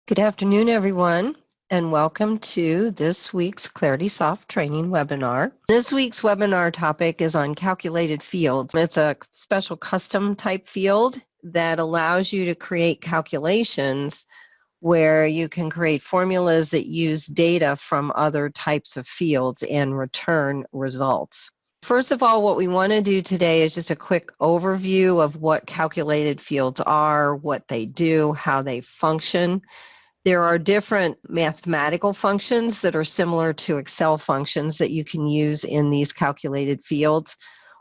Good afternoon, everyone, and welcome to this week's ClaritySoft training webinar. This week's webinar topic is on calculated fields. It's a special custom type field that allows you to create calculations where you can create formulas that use data from other types of fields and return results. First of all, what we want to do today is just a quick overview of what calculated fields are, what they do, how they function. There are different mathematical functions that are similar to Excel functions that you can use in these calculated fields,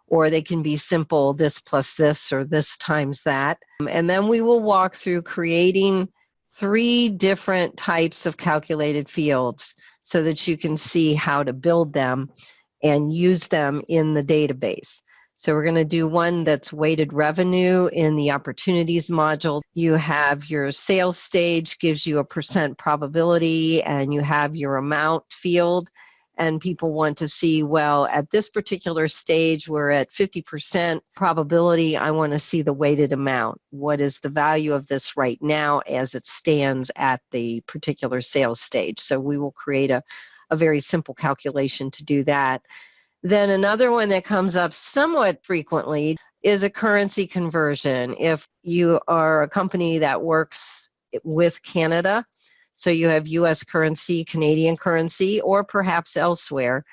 or they can be simple this plus this or this times that. And then we will walk through creating 3 different types of calculated fields so that you can see how to build them and use them in the database. So we're going to do one that's weighted revenue in the opportunities module. You have your sales stage, gives you a % probability, and you have your amount field. And people want to see, well, at this particular stage, we're at 50% probability. I want to see the weighted amount. What is the value of this right now as it stands at the particular sales stage? So we will create a very simple calculation to do that. Then another one that comes up somewhat frequently is a currency conversion. If you are a company that works with Canada, so you have US currency, Canadian currency, or perhaps elsewhere,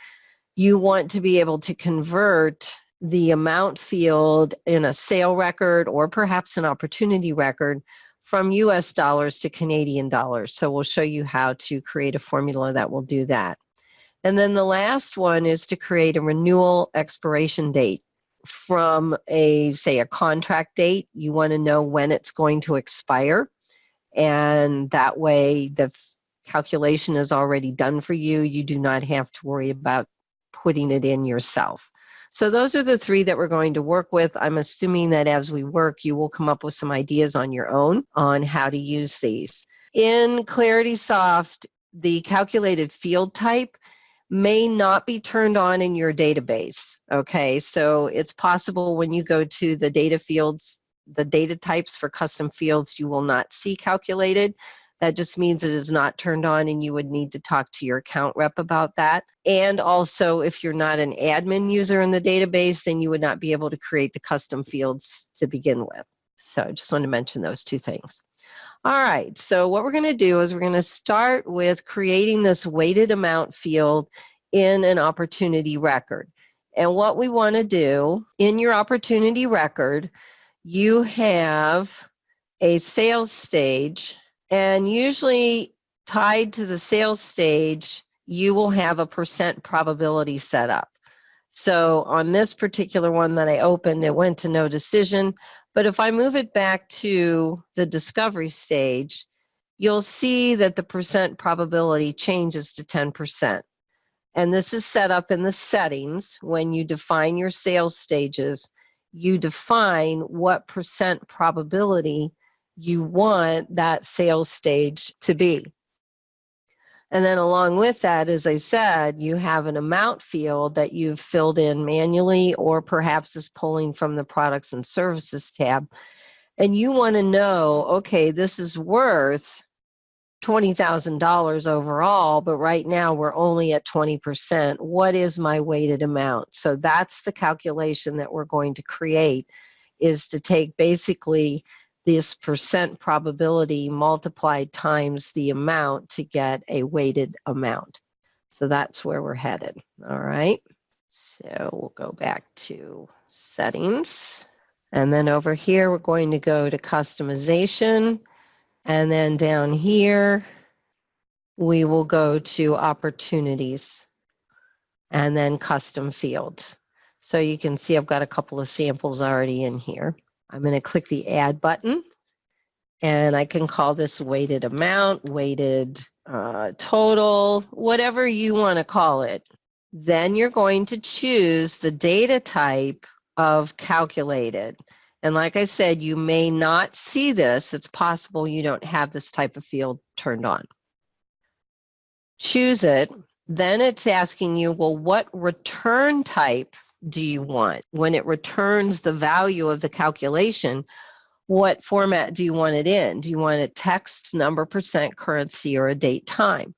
you want to be able to convert the amount field in a sale record or perhaps an opportunity record from US dollars to Canadian dollars. So we'll show you how to create a formula that will do that. And then the last one is to create a renewal expiration date from say a contract date. You want to know when it's going to expire. And that way the calculation is already done for you. You do not have to worry about putting it in yourself. So those are the 3 that we're going to work with. I'm assuming that as we work, you will come up with some ideas on your own on how to use these. In ClaritySoft, the calculated field type may not be turned on in your database, okay? So it's possible when you go to the data fields, the data types for custom fields, you will not see calculated. That just means it is not turned on and you would need to talk to your account rep about that. And also, if you're not an admin user in the database, then you would not be able to create the custom fields to begin with. So I just want to mention those 2 things. All right, so what we're going to do is we're going to start with creating this weighted amount field in an opportunity record. And what we want to do in your opportunity record, you have a sales stage, and usually tied to the sales stage, you will have a % probability set up. So on this particular one that I opened, it went to no decision. But if I move it back to the discovery stage, you'll see that the % probability changes to 10%. And this is set up in the settings. When you define your sales stages, you define what % probability you want that sales stage to be. And then along with that, as I said, you have an amount field that you've filled in manually or perhaps is pulling from the products and services tab. And you want to know, okay, this is worth $20,000 overall, but right now we're only at 20%. What is my weighted amount? So that's the calculation that we're going to create, is to take basically this % probability multiplied times the amount to get a weighted amount. So that's where we're headed. All right. So we'll go back to settings. And then over here, we're going to go to customization. And then down here, we will go to opportunities and then custom fields. So you can see I've got a couple of samples already in here. I'm going to click the add button, and I can call this weighted amount, weighted total, whatever you want to call it. Then you're going to choose the data type of calculated. And like I said, you may not see this. It's possible you don't have this type of field turned on. Choose it. Then it's asking you, well, what return type do you want? When it returns the value of the calculation, what format do you want it in? Do you want it text, number, percent, currency, or a date time?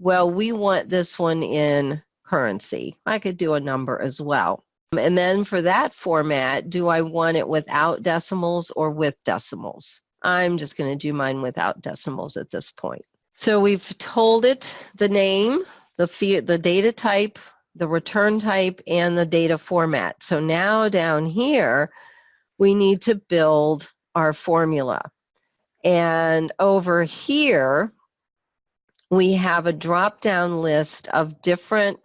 Well, we want this one in currency. I could do a number as well. And then for that format, do I want it without decimals or with decimals? I'm just going to do mine without decimals at this point. So we've told it the name, the data type, the return type, and the data format. So now down here, we need to build our formula. And over here, we have a drop-down list of different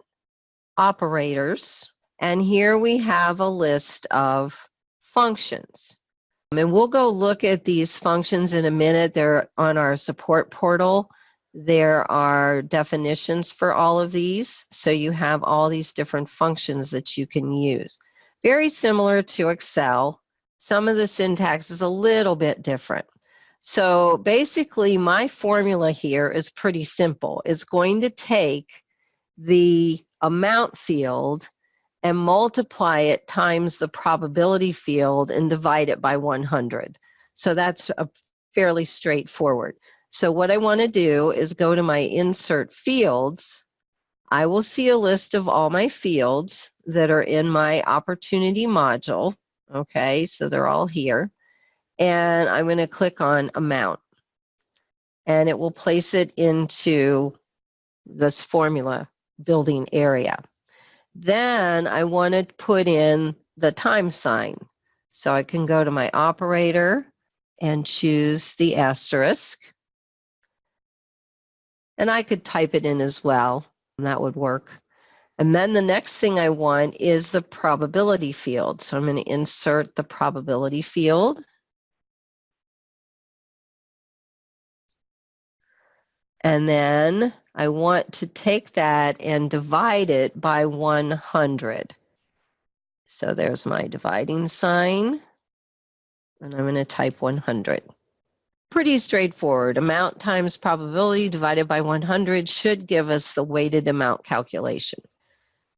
operators. And here we have a list of functions. And we'll go look at these functions in a minute. They're on our support portal. There are definitions for all of these. So you have all these different functions that you can use. Very similar to Excel. Some of the syntax is a little bit different. So basically, my formula here is pretty simple. It's going to take the amount field and multiply it times the probability field and divide it by 100. So that's a fairly straightforward. So what I want to do is go to my insert fields. I will see a list of all my fields that are in my opportunity module. Okay, so they're all here. And I'm going to click on amount. And it will place it into this formula building area. Then I want to put in the time sign. So I can go to my operator and choose the asterisk. And I could type it in as well, and that would work. And then the next thing I want is the probability field. So I'm going to insert the probability field. And then I want to take that and divide it by 100. So there's my dividing sign. And I'm going to type 100. Pretty straightforward. Amount times probability divided by 100 should give us the weighted amount calculation.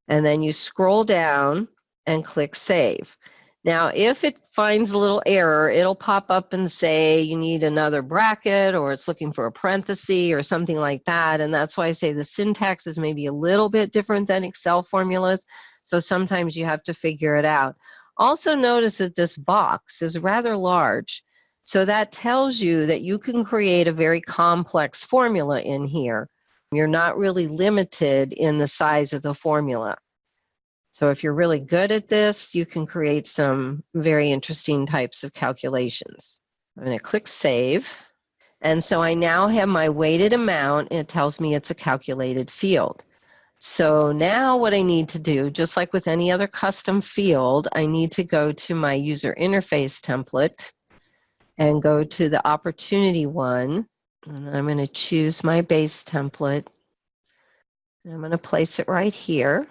And then you scroll down and click Save. Now, if it finds a little error, it'll pop up and say you need another bracket, or it's looking for a parenthesis or something like that. And that's why I say the syntax is maybe a little bit different than Excel formulas. So sometimes you have to figure it out. Also notice that this box is rather large. So that tells you that you can create a very complex formula in here. You're not really limited in the size of the formula. So if you're really good at this, you can create some very interesting types of calculations. I'm going to click Save. And so I now have my weighted amount. And it tells me it's a calculated field. So now what I need to do, just like with any other custom field, I need to go to my user interface template and go to the opportunity one. And I'm going to choose my base template. And I'm going to place it right here.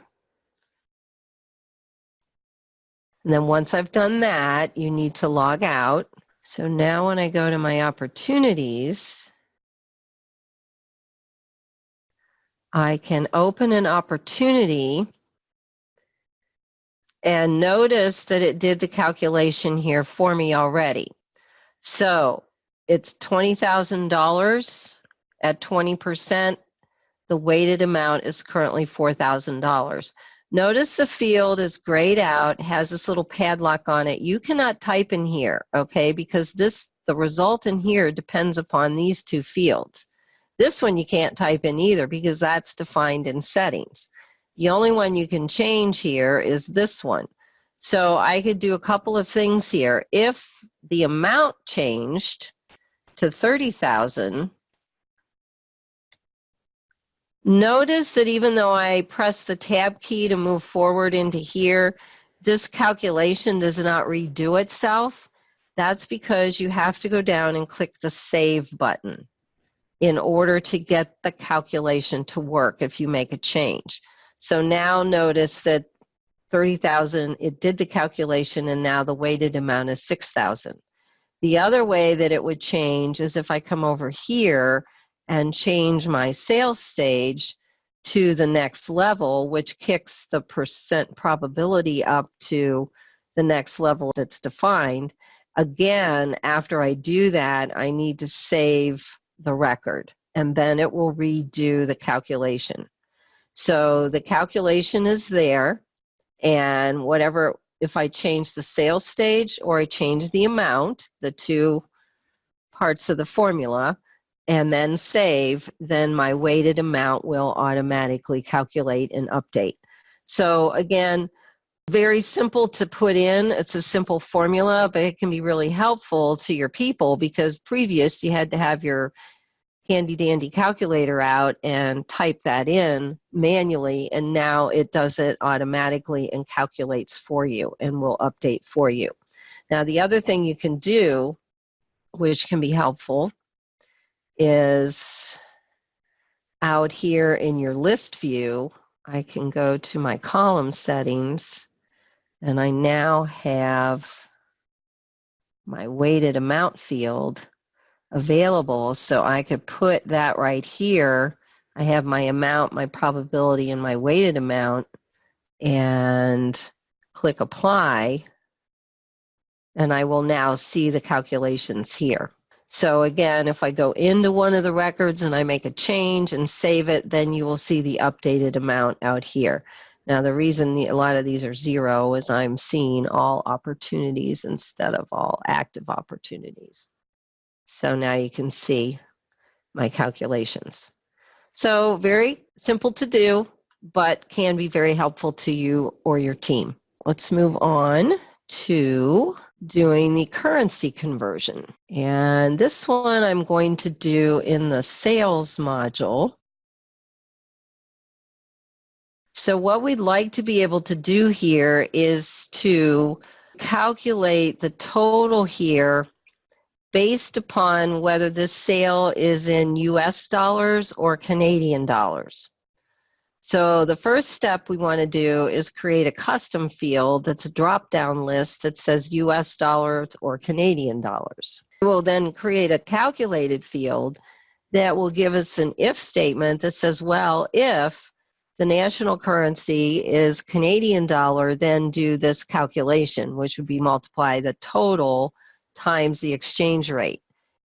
And then once I've done that, you need to log out. So now when I go to my opportunities, I can open an opportunity and notice that it did the calculation here for me already. So it's $20,000 at 20%. The weighted amount is currently $4,000. Notice the field is grayed out, has this little padlock on it. You cannot type in here, okay, because the result in here depends upon these two fields. This one you can't type in either because that's defined in settings. The only one you can change here is this one. So I could do a couple of things here. If the amount changed to 30,000, notice that even though I press the tab key to move forward into here, this calculation does not redo itself. That's because you have to go down and click the Save button in order to get the calculation to work if you make a change. So now notice that 30,000, it did the calculation, and now the weighted amount is 6,000. The other way that it would change is if I come over here and change my sales stage to the next level, which kicks the percent probability up to the next level that's defined. Again, after I do that, I need to save the record, and then it will redo the calculation. So the calculation is there, and whatever, if I change the sales stage or I change the amount, the two parts of the formula, and then save, then my weighted amount will automatically calculate and update. So again, very simple to put in. It's a simple formula, but it can be really helpful to your people, because previous you had to have your handy dandy calculator out and type that in manually, and now it does it automatically and calculates for you and will update for you. Now the other thing you can do, which can be helpful, is out here in your list view, I can go to my column settings, and I now have my weighted amount field available, so I could put that right here. I have my amount, my probability, and my weighted amount, and click apply, and I will now see the calculations here. So again, if I go into one of the records and I make a change and save it, then you will see the updated amount out here. Now the reason a lot of these are 0 is I'm seeing all opportunities instead of all active opportunities. So now you can see my calculations. So very simple to do, but can be very helpful to you or your team. Let's move on to doing the currency conversion. And this one I'm going to do in the sales module. So what we'd like to be able to do here is to calculate the total here based upon whether this sale is in US dollars or Canadian dollars. So the first step we want to do is create a custom field that's a drop-down list that says US dollars or Canadian dollars. We'll then create a calculated field that will give us an if statement that says, well, if the national currency is Canadian dollar, then do this calculation, which would be multiply the total times the exchange rate.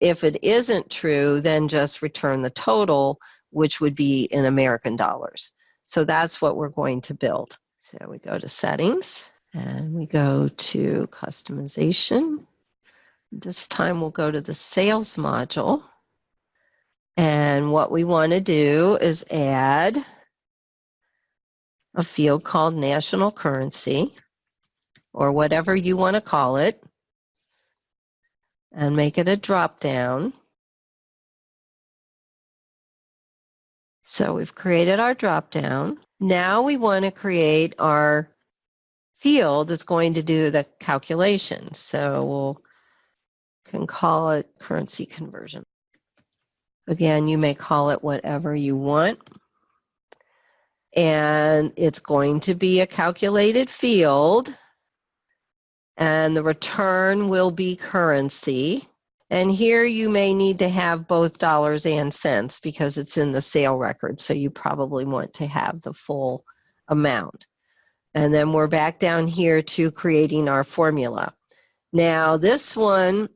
If it isn't true, then just return the total, which would be in American dollars. So that's what we're going to build. So we go to settings and we go to customization. This time we'll go to the sales module. And what we want to do is add a field called national currency, or whatever you want to call it, and make it a drop down. So we've created our drop down. Now we want to create our field that's going to do the calculation. So can call it currency conversion. Again, you may call it whatever you want. And it's going to be a calculated field. And the return will be currency. And here you may need to have both dollars and cents because it's in the sale record. So you probably want to have the full amount. And then we're back down here to creating our formula. Now this one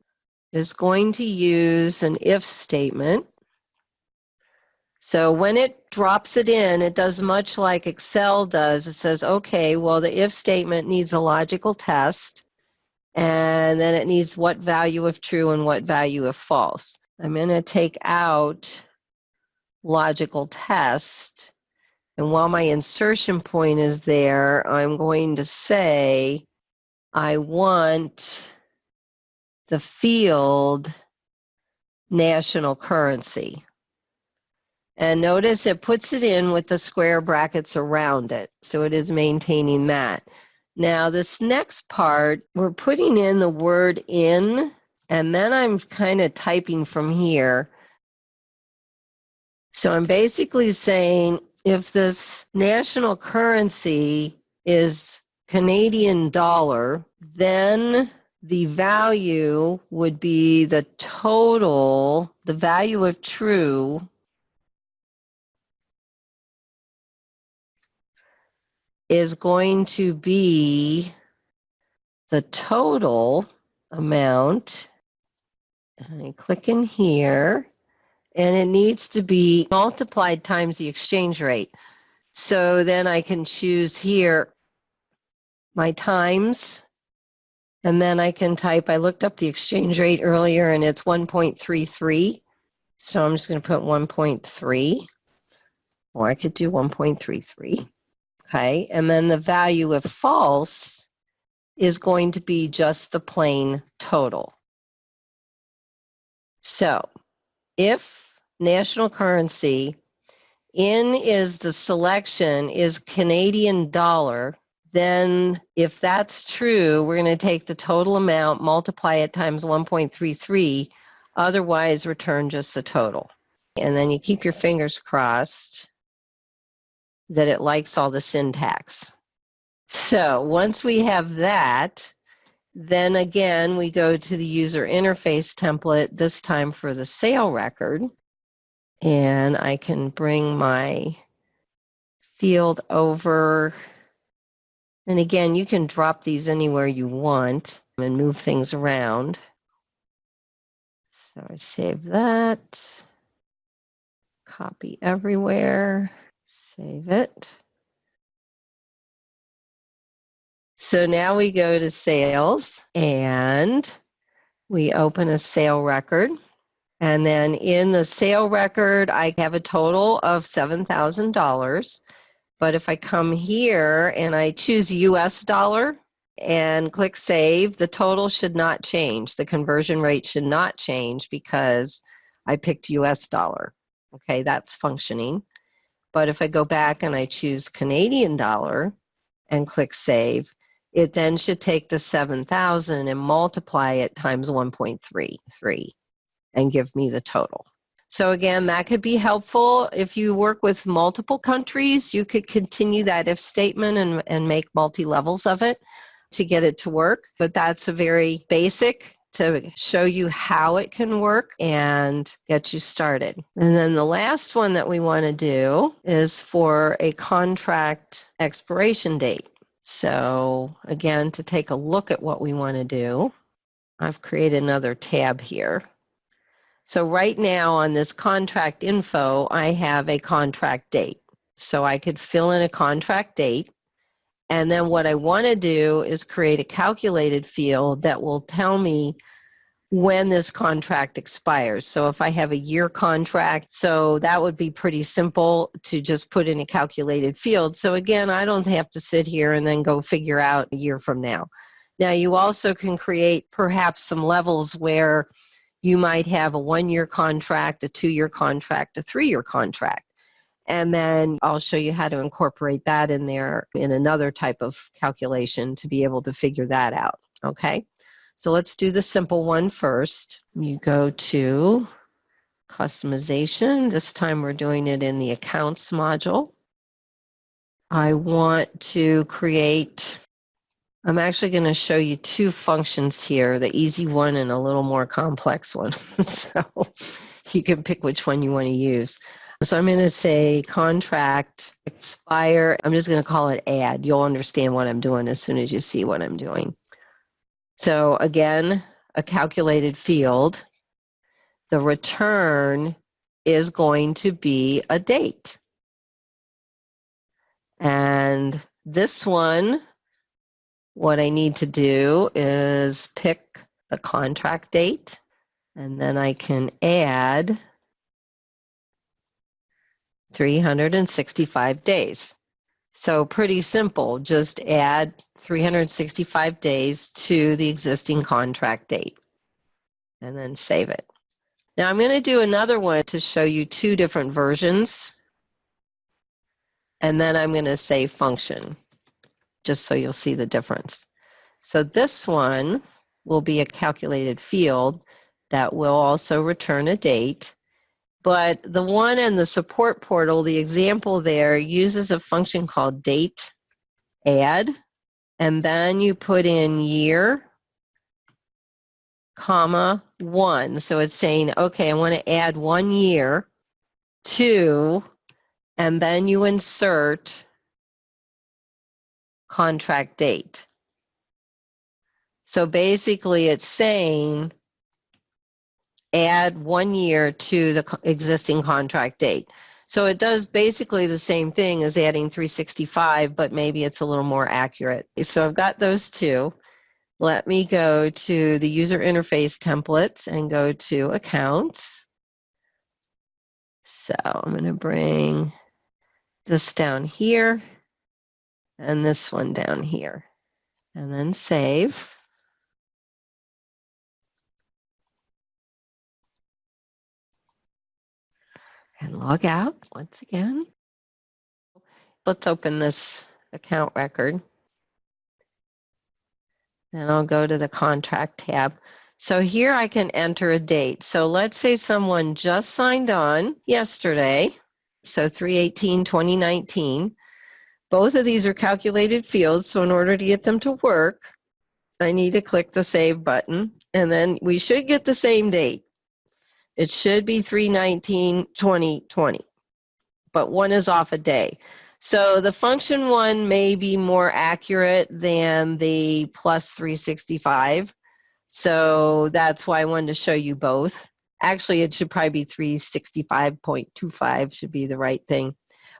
is going to use an if statement. So when it drops it in, it does much like Excel does. It says, okay, well, the if statement needs a logical test. And then it needs what value of true and what value of false. I'm going to take out logical test. And while my insertion point is there, I'm going to say I want the field national currency. And notice it puts it in with the square brackets around it. So it is maintaining that. Now this next part, we're putting in the word in, and then I'm kind of typing from here. So I'm basically saying if this national currency is Canadian dollar, then the value would be the total, the value of true is going to be the total amount. And I click in here, and it needs to be multiplied times the exchange rate. So then I can choose here my times, and then I can type, I looked up the exchange rate earlier, and it's 1.33. So I'm just going to put 1.3, or I could do 1.33. Okay, and then the value if false is going to be just the plain total. So if national currency in is the selection is Canadian dollar, then if that's true, we're going to take the total amount, multiply it times 1.33, otherwise return just the total. And then you keep your fingers crossed that it likes all the syntax. So once we have that, then again, we go to the user interface template, this time for the sale record. And I can bring my field over. And again, you can drop these anywhere you want and move things around. So I save that, copy everywhere, save it. So now we go to sales and we open a sale record. And then in the sale record, I have a total of $7,000. But if I come here and I choose US dollar and click save, the total should not change. The conversion rate should not change because I picked US dollar. Okay, that's functioning. But if I go back and I choose Canadian dollar and click save, it then should take the 7,000 and multiply it times 1.33 and give me the total. So again, that could be helpful. If you work with multiple countries, you could continue that if statement and make multi-levels of it to get it to work. But that's a very basic to show you how it can work and get you started. And then the last one that we want to do is for a contract expiration date. So again, to take a look at what we want to do, I've created another tab here. So right now on this contract info, I have a contract date. So I could fill in a contract date. And then what I want to do is create a calculated field that will tell me when this contract expires. So if I have a year contract, so that would be pretty simple to just put in a calculated field. So again, I don't have to sit here and then go figure out a year from now. Now you also can create perhaps some levels where you might have a 1-year contract, a 2-year contract, a 3-year contract. And then I'll show you how to incorporate that in there in another type of calculation to be able to figure that out, okay? So let's do the simple one first. You go to customization. This time we're doing it in the accounts module. I want to create, I'm actually going to show you 2 functions here, the easy one and a little more complex one. So you can pick which one you want to use. So I'm going to say contract expire. I'm just going to call it add. You'll understand what I'm doing as soon as you see what I'm doing. So again, a calculated field. The return is going to be a date. And this one, what I need to do is pick the contract date, and then I can add 365 days. So pretty simple, just add 365 days to the existing contract date and then save it. Now I'm going to do another one to show you 2 different versions, and then I'm going to say function, just so you'll see the difference. So this one will be a calculated field that will also return a date. But the one in the support portal, the example there, uses a function called date add, and then you put in year, comma, 1. So it's saying, okay, I want to add 1 year to, and then you insert contract date. So basically it's saying add 1 year to the existing contract date. So it does basically the same thing as adding 365, but maybe it's a little more accurate. So I've got those two. Let me go to the user interface templates and go to accounts. So I'm going to bring this down here and this one down here, and then save. And log out once again. Let's open this account record. And I'll go to the contract tab. So here I can enter a date. So let's say someone just signed on yesterday. So 3/18/2019. Both of these are calculated fields. So in order to get them to work, I need to click the save button. And then we should get the same date. It should be 3/19/2020. But one is off a day. So the function one may be more accurate than the plus 365. So that's why I wanted to show you both. Actually, it should probably be 365.25 should be the right thing.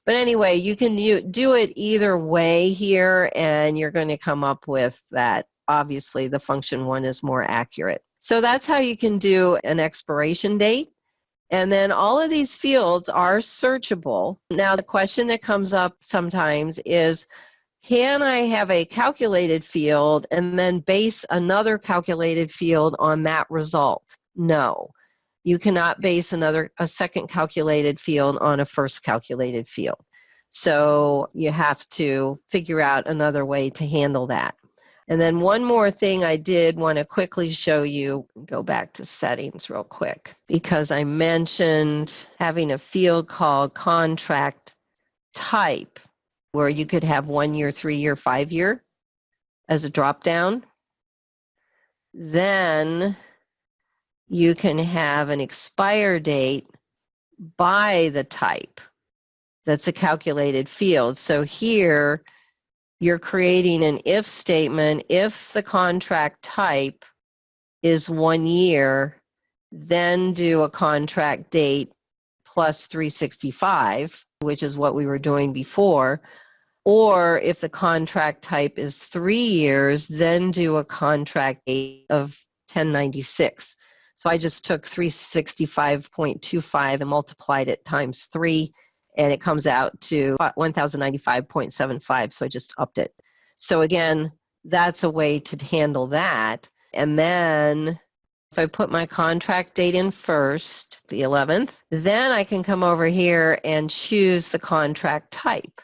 But anyway, you can do it either way here, and you're going to come up with that. Obviously, the function one is more accurate. So that's how you can do an expiration date. And then all of these fields are searchable. Now, the question that comes up sometimes is, can I have a calculated field and then base another calculated field on that result? No, you cannot base a second calculated field on a first calculated field. So you have to figure out another way to handle that. And then one more thing I did want to quickly show you, go back to settings real quick, because I mentioned having a field called contract type, where you could have 1 year, 3 year, 5 year as a drop down. Then you can have an expire date by the type. That's a calculated field. So here, you're creating an if statement. If the contract type is 1 year, then do a contract date plus 365, which is what we were doing before. Or if the contract type is 3 years, then do a contract date of 1096. So I just took 365.25 and multiplied it times 3. And it comes out to 1095.75, so I just upped it. So again, that's a way to handle that. And then if I put my contract date in first, the 11th, then I can come over here and choose the contract type.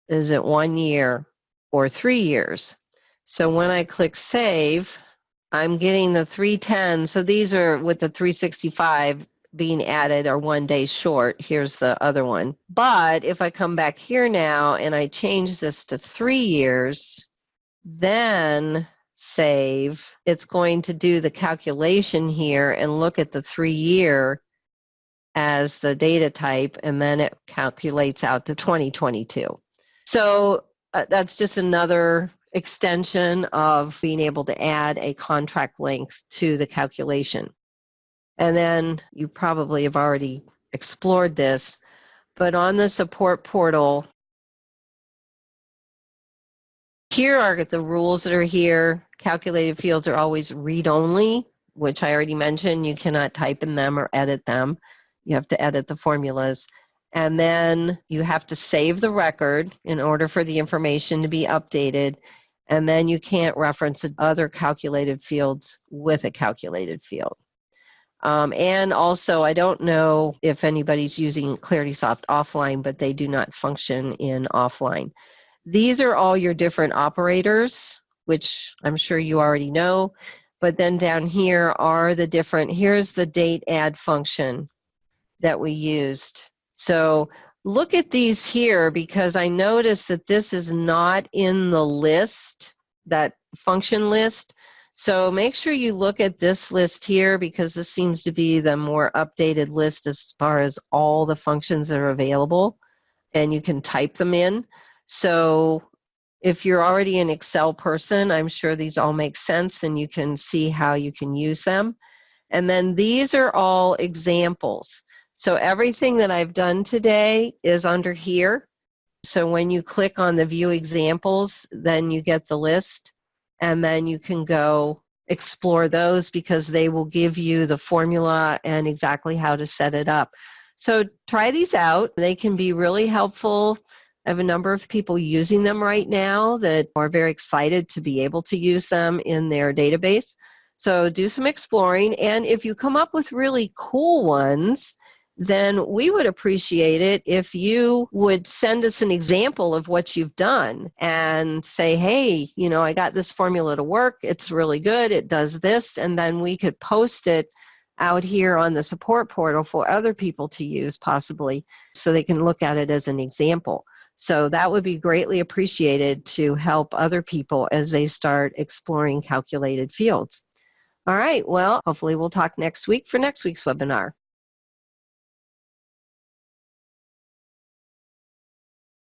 Is it 1 year or 3 years? So when I click save, I'm getting the 310. So these are with the 365 being added are 1 day short. Here's the other one. But if I come back here now and I change this to 3 years, then save, it's going to do the calculation here and look at the 3 year as the data type, and then it calculates out to 2022. So that's just another extension of being able to add a contract length to the calculation. And then you probably have already explored this, but on the support portal, here are the rules that are here. Calculated fields are always read-only, which I already mentioned. You cannot type in them or edit them. You have to edit the formulas. And then you have to save the record in order for the information to be updated. And then you can't reference other calculated fields with a calculated field. And also, I don't know if anybody's using ClaritySoft offline, but they do not function in offline. These are all your different operators, which I'm sure you already know. But then down here are the different, here's the date add function that we used. So look at these here, because I noticed that this is not in the list, that function list. So make sure you look at this list here, because this seems to be the more updated list as far as all the functions that are available, and you can type them in. So If you're already an Excel person, I'm sure these all make sense and you can see how you can use them. And then these are all examples. So everything that I've done today is under here. So when you click on the View Examples, then you get the list, and then you can go explore those because they will give you the formula and exactly how to set it up. So try these out. They can be really helpful. I have a number of people using them right now that are very excited to be able to use them in their database. So do some exploring, and if you come up with really cool ones, then we would appreciate it if you would send us an example of what you've done and say, hey, you know, I got this formula to work. It's really good. It does this. And then we could post it out here on the support portal for other people to use possibly so they can look at it as an example. So that would be greatly appreciated to help other people as they start exploring calculated fields. All right, well, hopefully we'll talk next week for next week's webinar.